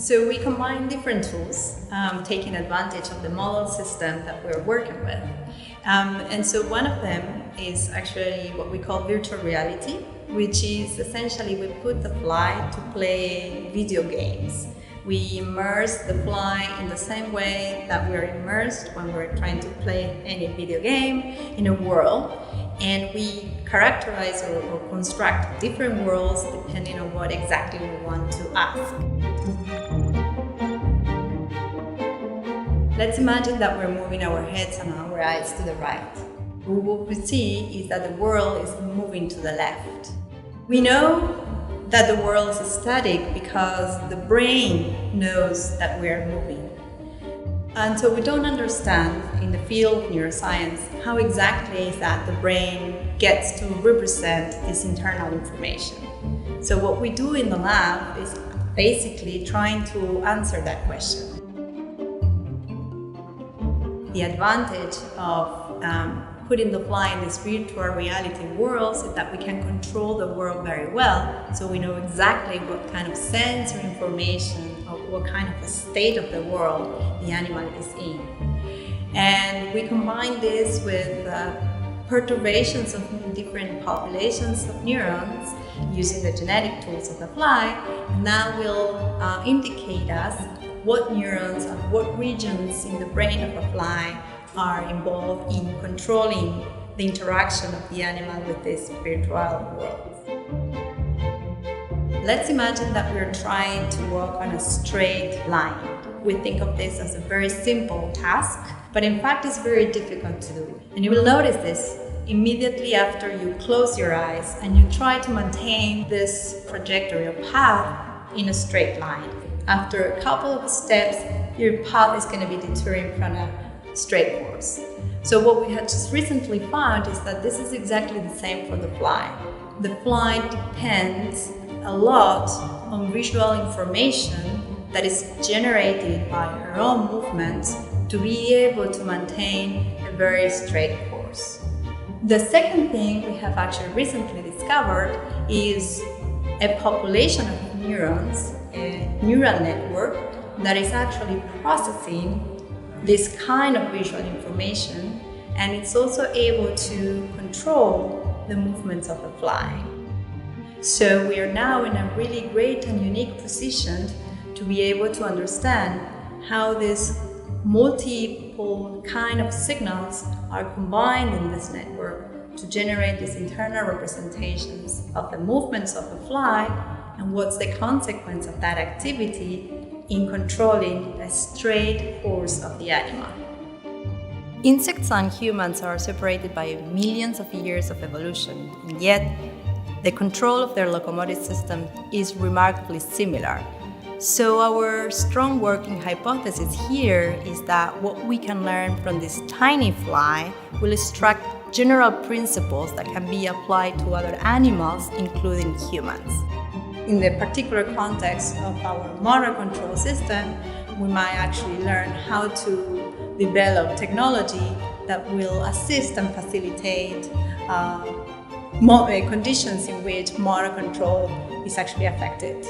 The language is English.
So we combine different tools, taking advantage of the model system that we're working with. And so one of them is actually what we call virtual reality, which is essentially we put the fly to play video games. We immerse the fly in the same way that we're immersed when we're trying to play any video game in a world. And we characterize or construct different worlds depending on what exactly we want to ask. Let's imagine that we're moving our heads and our eyes to the right. What we see is that the world is moving to the left. We know that the world is static because the brain knows that we're moving. And so we don't understand in the field of neuroscience how exactly is that the brain gets to represent this internal information. So what we do in the lab is basically trying to answer that question. The advantage of putting the fly in this virtual reality world is that we can control the world very well, so we know exactly what kind of sensory information or what kind of a state of the world the animal is in. And we combine this with perturbations of different populations of neurons using the genetic tools of the fly, and that will indicate us what neurons and what regions in the brain of the fly are involved in controlling the interaction of the animal with this virtual world. Let's imagine that we're trying to walk on a straight line. We think of this as a very simple task, but in fact it's very difficult to do. And you will notice this immediately after you close your eyes and you try to maintain this trajectory or path in a straight line. After a couple of steps, your path is going to be deterring from a straight course. So what we had just recently found is that this is exactly the same for the fly. The fly depends a lot on visual information that is generated by her own movements to be able to maintain a very straight course. The second thing we have actually recently discovered is a population of neurons, a neural network that is actually processing this kind of visual information, and it's also able to control the movements of the fly. So we are now in a really great and unique position to be able to understand how these multiple kind of signals are combined in this network to generate these internal representations of the movements of the fly, and what's the consequence of that activity in controlling a straight course of the animal. Insects and humans are separated by millions of years of evolution, and yet the control of their locomotive system is remarkably similar. So our strong working hypothesis here is that what we can learn from this tiny fly will extract general principles that can be applied to other animals, including humans. In the particular context of our motor control system, we might actually learn how to develop technology that will assist and facilitate conditions in which motor control is actually affected.